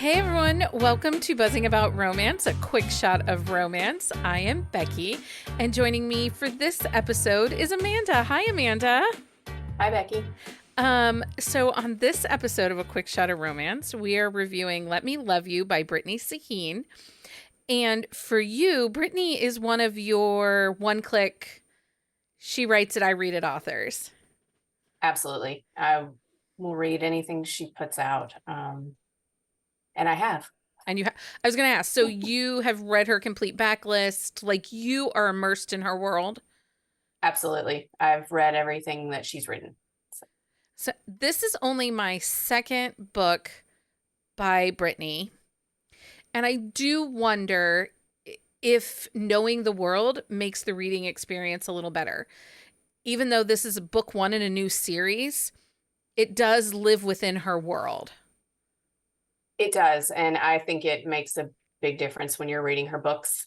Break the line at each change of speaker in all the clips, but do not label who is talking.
Hey everyone, welcome to Buzzing About Romance, a quick shot of romance. I am Becky, and joining me for this episode is Amanda. Hi, Amanda.
Hi, Becky.
So on this episode of A Quick Shot of Romance, we are reviewing Let Me Love You by Brittainy Sahin. And for you, Brittainy is one of your one-click, she writes it, I read it authors.
Absolutely. I will read anything she puts out. And I have.
And I was going to ask, so you have read her complete backlist, like you are immersed in her world?
Absolutely. I've read everything that she's written.
So this is only my second book by Brittainy. And I do wonder if knowing the world makes the reading experience a little better. Even though this is a book one in a new series, it does live within her world.
It does. And I think it makes a big difference when you're reading her books.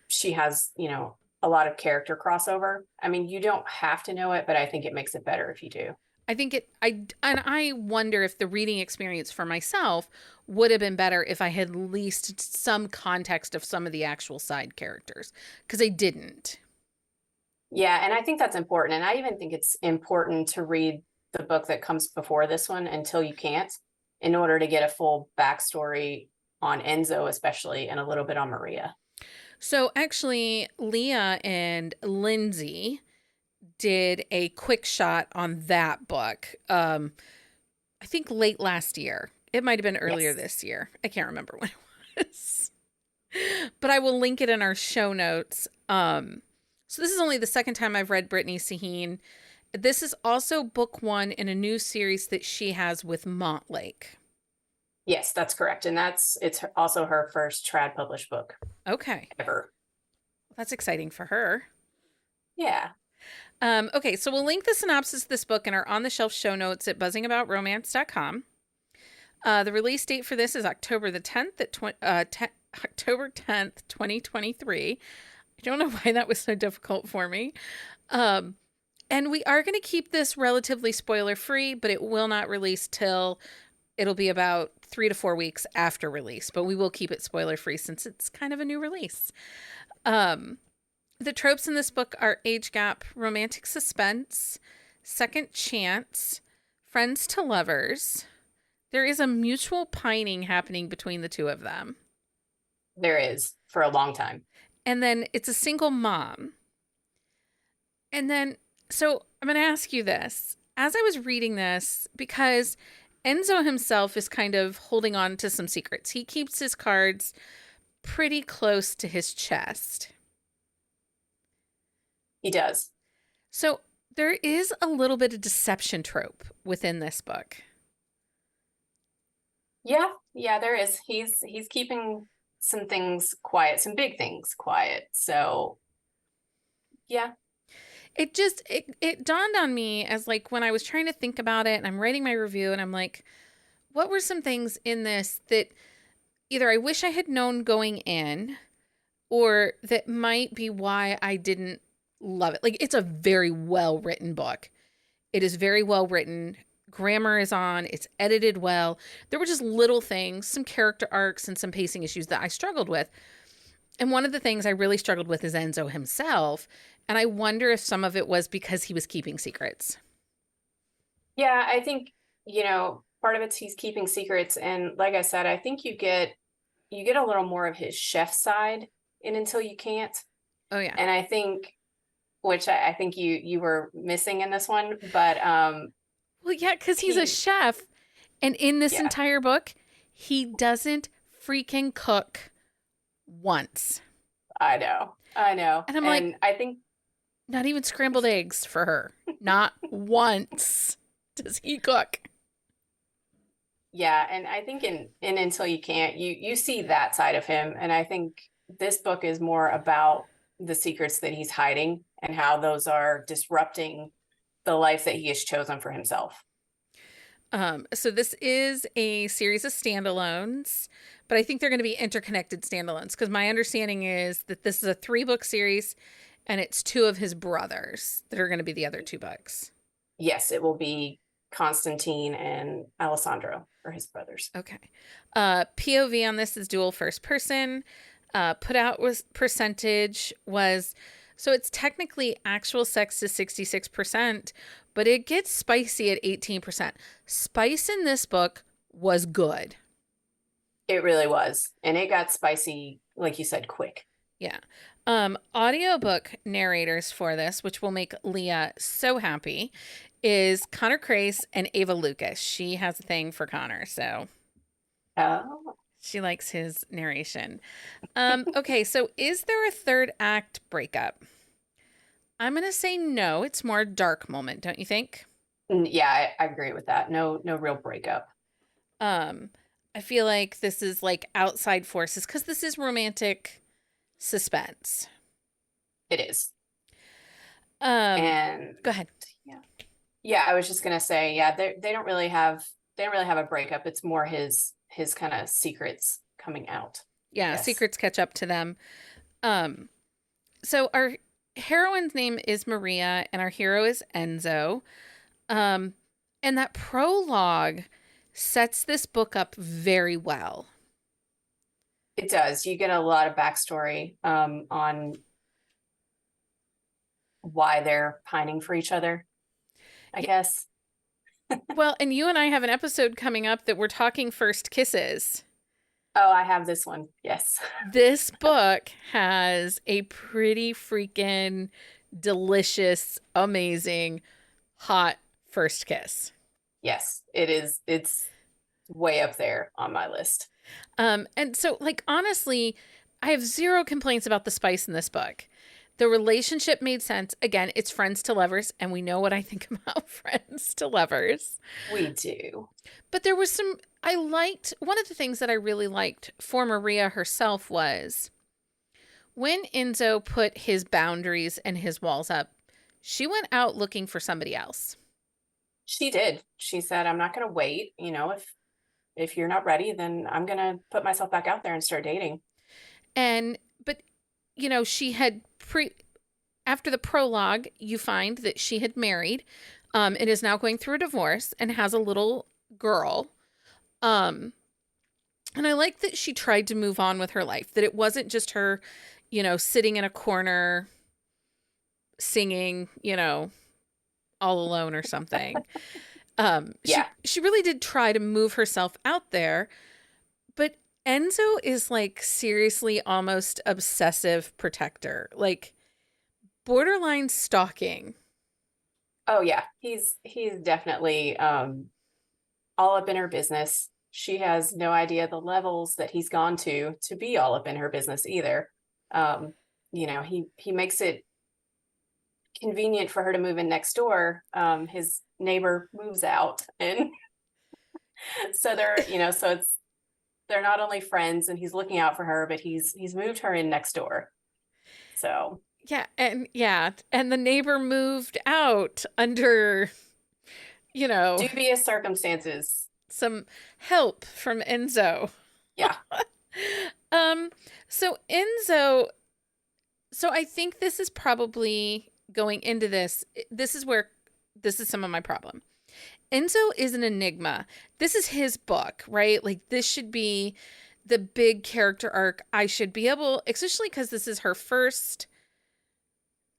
She has, a lot of character crossover. I mean, you don't have to know it, but I think it makes it better if you do.
I wonder if the reading experience for myself would have been better if I had at least some context of some of the actual side characters, because I didn't.
Yeah, and I think that's important. And I even think it's important to read the book that comes before this one Until You Can't, in order to get a full backstory on Enzo, especially, and a little bit on Maria.
So actually, Leah and Lindsay did a quick shot on that book. I think late last year. It might have been earlier this year. I can't remember when it was. But I will link it in our show notes. So this is only the second time I've read Brittainy Sahin. This is also book one in a new series that she has with Montlake.
Yes, that's correct. And it's also her first trad published book.
Okay.
Ever.
That's exciting for her.
Yeah.
Okay, so we'll link the synopsis of this book in our on-the-shelf show notes at buzzingaboutromance.com. The release date for this is October the 10th October 10th, 2023. I don't know why that was so difficult for me. And we are going to keep this relatively spoiler-free, but it will not release till it'll be about 3 to 4 weeks after release. But we will keep it spoiler-free since it's kind of a new release. The tropes in this book are age gap, romantic suspense, second chance, friends to lovers. There is a mutual pining happening between the two of them.
There is, for a long time.
And then it's a single mom. And then, so I'm going to ask you this. As I was reading this, because Enzo himself is kind of holding on to some secrets. He keeps his cards pretty close to his chest.
He does.
So there is a little bit of deception trope within this book.
Yeah, there is. He's keeping some things quiet, some big things quiet. So, yeah.
It dawned on me as like when I was trying to think about it and I'm writing my review and I'm like, what were some things in this that either I wish I had known going in or that might be why I didn't love it. Like, it's a very well written book. It is very well written. Grammar is on. It's edited well. There were just little things, some character arcs and some pacing issues that I struggled with. And one of the things I really struggled with is Enzo himself. And I wonder if some of it was because he was keeping secrets.
Yeah, I think, part of it's he's keeping secrets. And like I said, I think you get a little more of his chef side in Until You Can't.
Oh, yeah.
And I think, which I think you were missing in this one, but
well, yeah, because he's a chef, and in this entire book, he doesn't freaking cook once.
I know,
and I'm like,
I think
not even scrambled eggs for her. Not once does he cook.
Yeah, and I think in Until You Can't, you see that side of him, and I think this book is more about the secrets that he's hiding and how those are disrupting the life that he has chosen for himself.
So this is a series of standalones, but I think they're going to be interconnected standalones because my understanding is that this is a 3-book series and it's 2 of his brothers that are going to be the other 2 books.
Yes, it will be Constantine and Alessandro are his brothers.
Okay. POV on this is dual first person. Put out was percentage was, so it's technically actual sex is 66%, but it gets spicy at 18%. Spice in this book was good.
It really was. And it got spicy, like you said, quick.
Yeah. Audiobook narrators for this, which will make Leah so happy, is Connor Crace and Ava Lucas. She has a thing for Connor, so
Oh.
she likes his narration. Okay, so is there a third act breakup? I'm gonna say no. It's more dark moment, don't you think?
Yeah, I agree with that. No, no real breakup.
Um, I feel like this is like outside forces because this is romantic suspense.
It is.
Um,
And
Go ahead.
yeah. Yeah, I was just gonna say, yeah, they don't really have a breakup. It's more his kind of secrets coming out, I
Yeah,
guess.
secrets catch up to them. Um, so our heroine's name is Maria and our hero is Enzo. Um, and that prologue sets this book up very well.
It does. You get a lot of backstory on why they're pining for each other, I guess.
Well, and you and I have an episode coming up that we're talking first kisses.
Oh, I have this one. Yes.
This book has a pretty freaking delicious, amazing, hot first kiss.
Yes, it is. It's way up there on my list.
And so, like, honestly, I have zero complaints about the spice in this book. The relationship made sense. Again, it's friends to lovers, and we know what I think about friends to lovers.
We do.
But there was some, I liked, one of the things that I really liked for Maria herself was when Enzo put his boundaries and his walls up, she went out looking for somebody else.
She did. She said, "I'm not going to wait. You know, if you're not ready, then I'm going to put myself back out there and start dating."
And, but, you know, she had after the prologue, you find that she had married and is now going through a divorce and has a little girl. And I like that she tried to move on with her life, that it wasn't just her, you know, sitting in a corner singing, you know, all alone or something.
Yeah.
She really did try to move herself out there, but Enzo is like seriously almost obsessive protector, like borderline stalking.
Oh yeah. He's definitely all up in her business. She has no idea the levels that he's gone to be all up in her business either. Um, you know, he makes it convenient for her to move in next door. His neighbor moves out, and so they're not only friends, and he's looking out for her, but he's moved her in next door. So
And the neighbor moved out under, you know,
dubious circumstances.
some help from Enzo.
Yeah.
Um, so Enzo, so I think this is probably going into this. This is where this is some of my problem. Enzo is an enigma. This is his book, right? Like this should be the big character arc. I should be able, especially because this is her first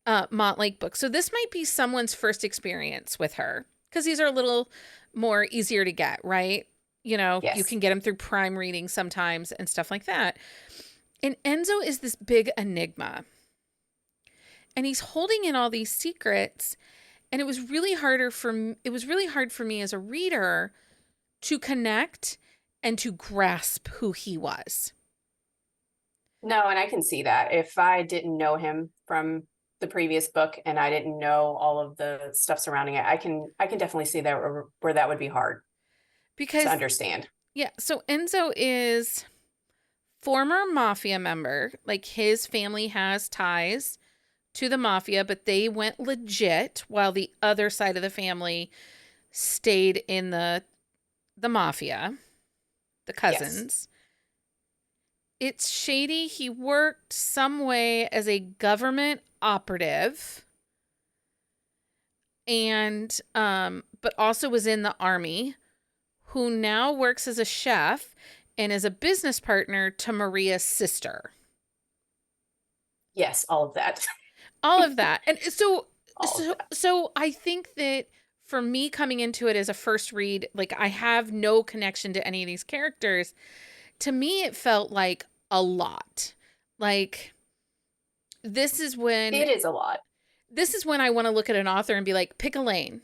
Montlake book. So this might be someone's first experience with her because these are a little more easier to get, right? You know, you
Yes.
can get them through Prime reading sometimes and stuff like that. And Enzo is this big enigma. And he's holding in all these secrets, and it was really hard for me as a reader to connect and to grasp who he was.
No, and I can see that. If I didn't know him from the previous book and I didn't know all of the stuff surrounding it, I can definitely see that where that would be hard
Because
to understand.
yeah, so Enzo is former mafia member. Like his family has ties to the mafia, but they went legit while the other side of the family stayed in the mafia, the cousins. Yes. It's shady. He worked some way as a government operative. and but also was in the army, who now works as a chef and is a business partner to Maria's sister.
Yes, all of that.
All of that. And so
All of
so
that.
so I think that for me coming into it as a first read, like I have no connection to any of these characters. To me it felt like a lot. Like this is when
It is a lot.
this is when I want to look at an author and be like, pick a lane.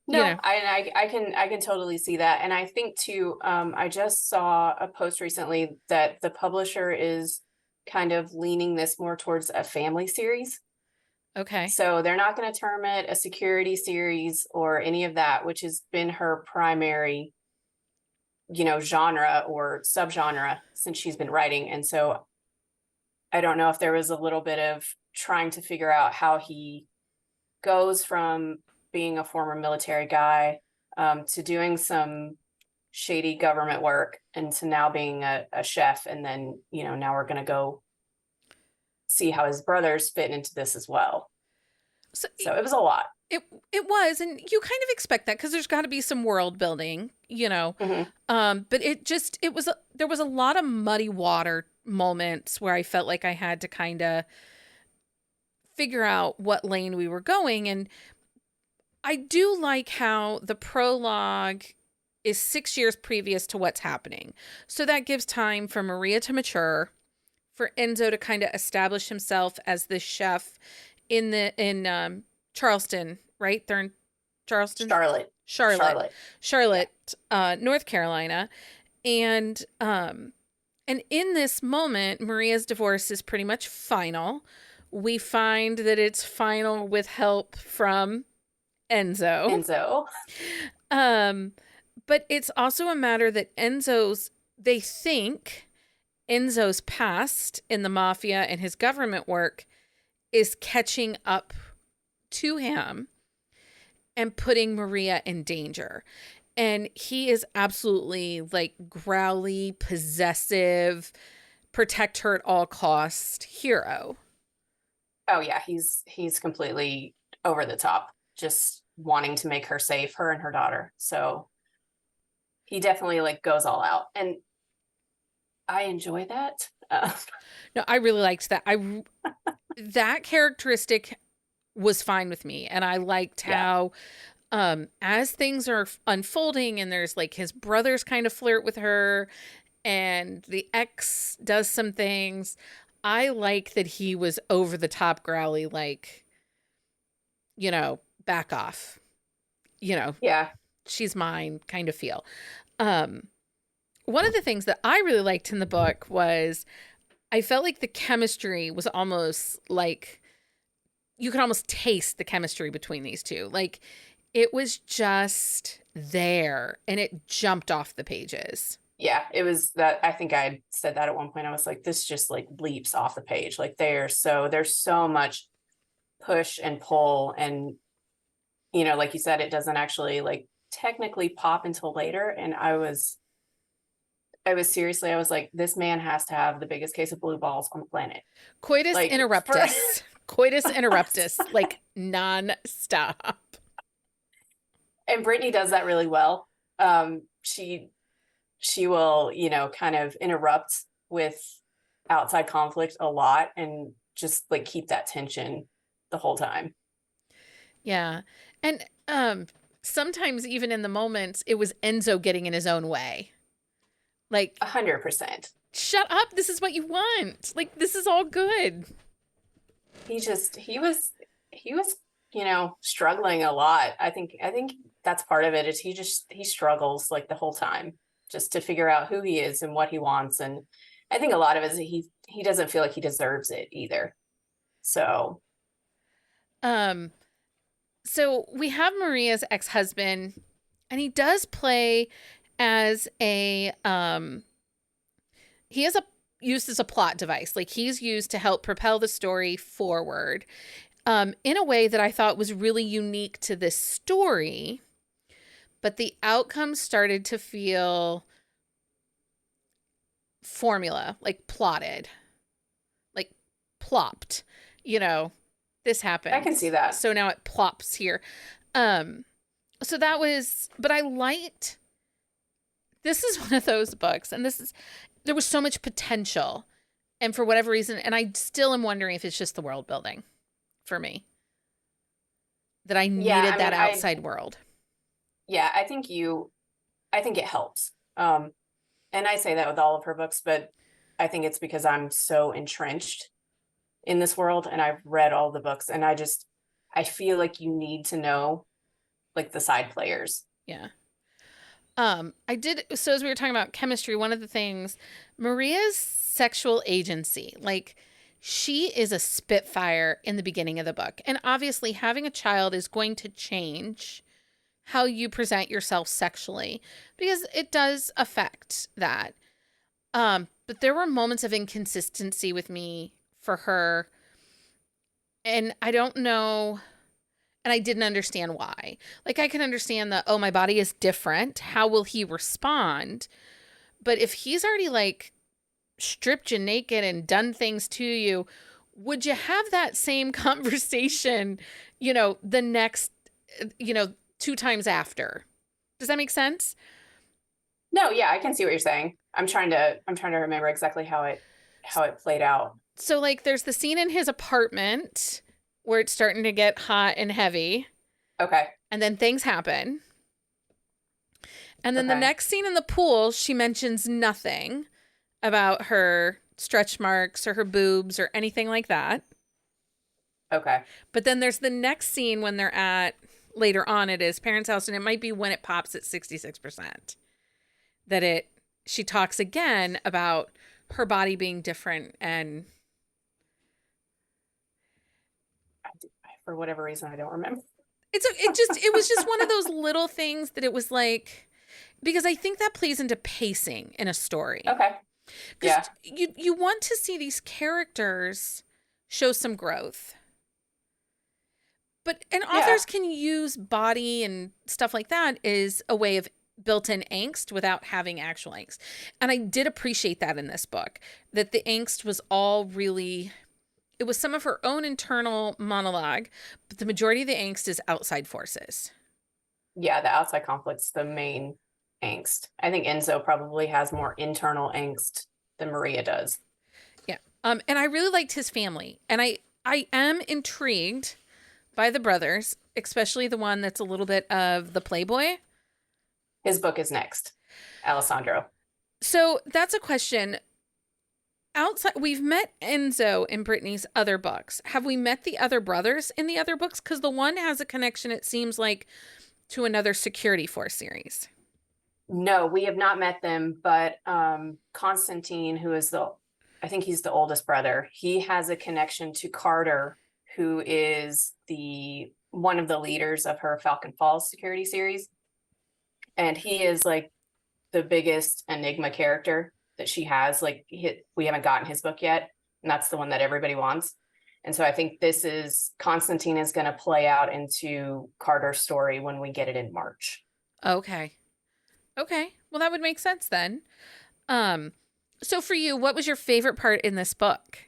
You
No,
know.
I can totally see that. And I think too, I just saw a post recently that the publisher is kind of leaning this more towards a family series.
Okay.
So they're not going to term it a security series or any of that, which has been her primary, genre or subgenre since she's been writing. And so I don't know if there was a little bit of trying to figure out how he goes from being a former military guy, to doing some shady government work and to now being a chef. And then, now we're going to go see how his brothers fit into this as well.
So
So it was a lot.
it it was, and you kind of expect that because there's got to be some world building,
Mhm.
But it was there was a lot of muddy water moments where I felt like I had to kind of figure out what lane we were going, and I do like how the prologue is 6 years previous to what's happening, so that gives time for Maria to mature, for Enzo to kind of establish himself as the chef in Charleston, right? They're in Charleston,
Charlotte.
Charlotte,
Charlotte. Yeah.
Charlotte, North Carolina, and in this moment, Maria's divorce is pretty much final. We find that it's final with help from Enzo.
Enzo.
Um, but it's also a matter that they think Enzo's past in the mafia and his government work is catching up to him and putting Maria in danger. And he is absolutely like growly, possessive, protect her at all cost hero.
Oh yeah, he's completely over the top, just wanting to make her safe, her and her daughter. So he definitely like goes all out, and I enjoy that.
No, I really liked that. That characteristic was fine with me, and I liked
Yeah.
how as things are unfolding and there's like his brothers kind of flirt with her and the ex does some things, I like that he was over the top growly, like, back off,
Yeah.
she's mine kind of feel. um One of the things that I really liked in the book was I felt like the chemistry was almost like you could almost taste the chemistry between these two. Like it was just there and it jumped off the pages.
Yeah, it was that. I think I said that at one point. I was like, this just like leaps off the page. Like there's so much push and pull, and like you said, it doesn't actually like technically pop until later. And I was seriously, I was like, this man has to have the biggest case of blue balls on the planet.
Coitus
Like for
interruptus. Coitus interruptus, like non-stop.
and Brittany does that really well. She will, kind of interrupt with outside conflict a lot and just like keep that tension the whole time.
Yeah. And sometimes even in the moments it was Enzo getting in his own way. Like
100%.
shut up, this is what you want. Like this is all good.
He was struggling a lot. I think that's part of it is he struggles like the whole time just to figure out who he is and what he wants. And I think a lot of it is he doesn't feel like he deserves it either. So
Um so we have Maria's ex-husband, and he does play as he is used as a plot device. Like he's used to help propel the story forward, in a way that I thought was really unique to this story. But the outcome started to feel formula, like plotted, like plopped, you know, this
I can see
happens.
that.
So now it plops here. Um, so that was, but I liked, this is one of those books, and there was so much potential. And for whatever reason, and I still am wondering if it's just the world building for me, that I
Yeah,
needed
I
that
mean,
outside world.
yeah, I think it helps. And I say that with all of her books, but I think it's because I'm so entrenched in this world and I've read all the books and I feel like you need to know like the side players.
Yeah. I did, so as we were talking about chemistry, one of the things, Maria's sexual agency, like she is a spitfire in the beginning of the book. And obviously having a child is going to change how you present yourself sexually because it does affect that. But there were moments of inconsistency with me for her, and I don't know, and I didn't understand why. Like I can understand the, oh, my body is different. How will he respond? But if he's already like stripped you naked and done things to you, would you have that same conversation, the next, 2 times after? Does that make sense?
No, yeah, I can see what you're saying. I'm trying to remember exactly how it played out.
So, like, there's the scene in his apartment where it's starting to get hot and heavy,
Okay.
and then things happen. And then the
Okay.
next scene in the pool, she mentions nothing about her stretch marks or her boobs or anything like that.
Okay.
But then there's the next scene when they're at, later on at his parents' house, and it might be when it pops at 66%, that she talks again about her body being different. And
For whatever reason, I don't remember.
it was just one of those little things that it was like, because I think that plays into pacing in a story.
Okay. Yeah.
Because you want to see these characters show some growth. And authors can use body and stuff like that as a way of built-in angst without having actual angst. And I did appreciate that in this book, that the angst was all really, it was some of her own internal monologue, but the majority of the angst is outside forces.
Yeah, the outside conflict's the main angst. I think Enzo probably has more internal angst than Maria does.
Yeah. And I really liked his family. And I am intrigued by the brothers, especially the one that's a little bit of the playboy.
His book is next, Alessandro.
So that's a question. Outside, we've met Enzo in Brittany's other books. Have we met the other brothers in the other books? Because the one has a connection, it seems like, to another Security Force series.
No, we have not met them, but Constantine, who is I think he's the oldest brother, he has a connection to Carter, who is one of the leaders of her Falcon Falls security series. And he is like the biggest enigma character that she has. Like we haven't gotten his book yet, and that's the one that everybody wants. And so I think Constantine is going to play out into Carter's story when we get it in March.
Okay. Well, that would make sense then. So for you, what was your favorite part in this book?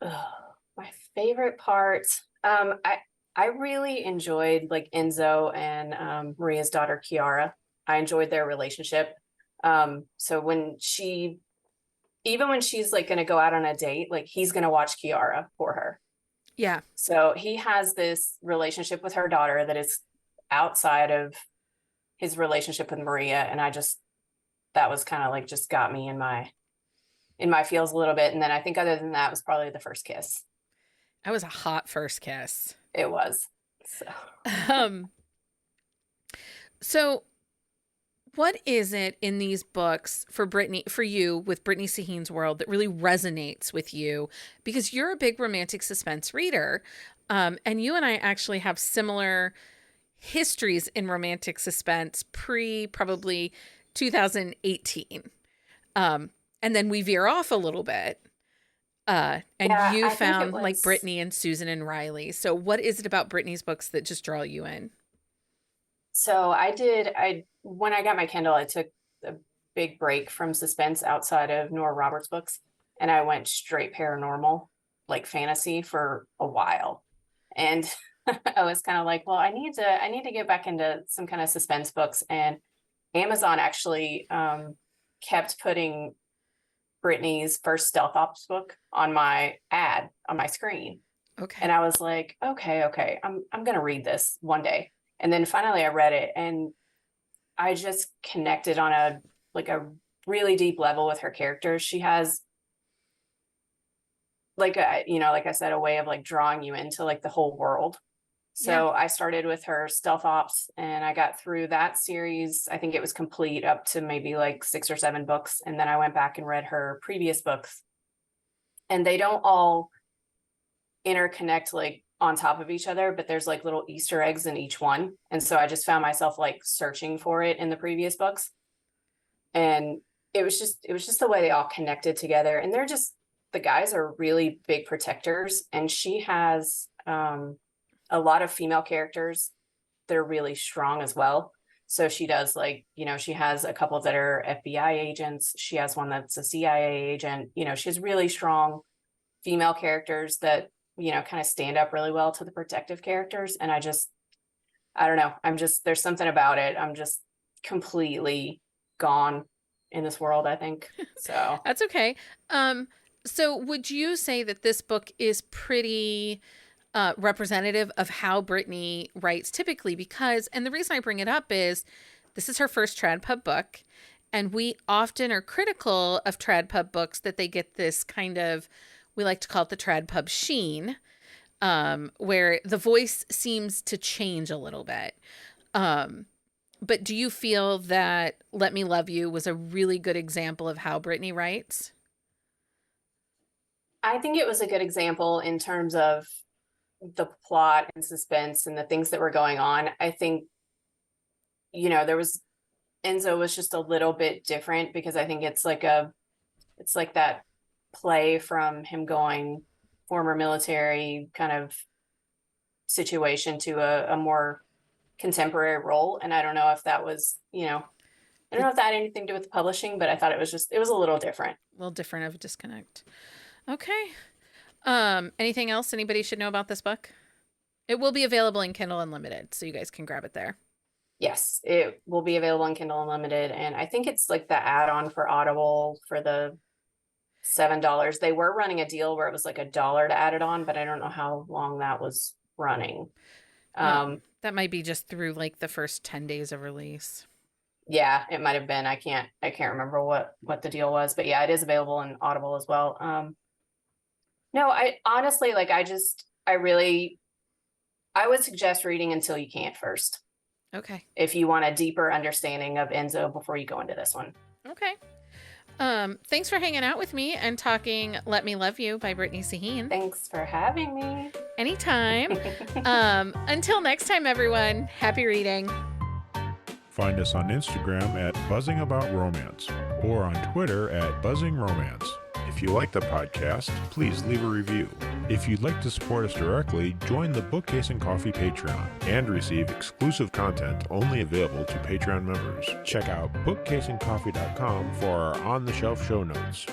My favorite part, I really enjoyed like Enzo and Maria's daughter Kiara. I enjoyed their relationship. So even when she's like going to go out on a date, like he's going to watch Kiara for her.
Yeah.
So he has this relationship with her daughter that is outside of his relationship with Maria. And that was kind of like just got me in my feels a little bit. And then I think other than that was probably the first kiss.
That was a hot first kiss.
It was.
So what is it in these books for you with Brittainy Sahin's world that really resonates with you? Because you're a big romantic suspense reader. And you and I actually have similar histories in romantic suspense probably 2018. And then we veer off a little bit. And yeah, you found like Brittany and Susan and Riley. So what is it about Brittany's books that just draw you in?
So when I got my Kindle, I took a big break from suspense outside of Nora Roberts' books, and I went straight paranormal. like fantasy for a while. And I was kind of like, well, I need to get back into some kind of suspense books. And Amazon actually kept putting Brittany's first stealth ops book on my ad on my screen.
Okay.
And I was like, okay, I'm gonna read this one day. And then finally I read it, and I just connected on a really deep level with her characters. She has like like I said, a way of like drawing you into like the whole world. So I started with her stealth ops, and I got through that series. I think it was complete up to maybe like 6 or 7 books. And then I went back and read her previous books, and they don't all interconnect like on top of each other, but there's like little Easter eggs in each one. And so I just found myself like searching for it in the previous books. And it was just the way they all connected together. And the guys are really big protectors. And she has a lot of female characters that are really strong as well. So she does she has a couple that are FBI agents. She has one that's a CIA agent. She has really strong female characters that, kind of stand up really well to the protective characters. And I don't know. There's something about it. I'm just completely gone in this world, I think. So
That's okay. So would you say that this book is pretty representative of how Brittainy writes typically? And the reason I bring it up is this is her first trad pub book, and we often are critical of trad pub books that they get this kind of, we like to call it the trad pub sheen, where the voice seems to change a little bit. But do you feel that Let Me Love You was a really good example of how Brittainy writes?
I think it was a good example in terms of the plot and suspense and the things that were going on. I think, Enzo was just a little bit different, because I think it's like that play from him going former military kind of situation to a more contemporary role. And I don't know if that was, I don't know if that had anything to do with the publishing, but I thought it was a little different.
A little different of a disconnect. Okay. Anything else anybody should know about this book? It will be available in Kindle Unlimited, so you guys can grab it there.
Yes, it will be available in Kindle Unlimited. And I think it's like the add-on for Audible for the $7. They were running a deal where it was like $1 to add it on, but I don't know how long that was running.
That might be just through like the first 10 days of release.
Yeah, it might have been. I can't remember what the deal was, but yeah, it is available in Audible as well. No, I honestly, I would suggest reading Until You Can't first.
Okay.
If you want a deeper understanding of Enzo before you go into this one.
Okay. Thanks for hanging out with me and talking Let Me Love You by Brittainy Sahin.
Thanks for having me.
Anytime. Until next time, everyone, happy reading.
Find us on Instagram at Buzzing About Romance or on Twitter at Buzzing Romance. If you like the podcast, please leave a review. If you'd like to support us directly, join the Bookcase and Coffee Patreon and receive exclusive content only available to Patreon members. Check out bookcaseandcoffee.com for our on-the-shelf show notes.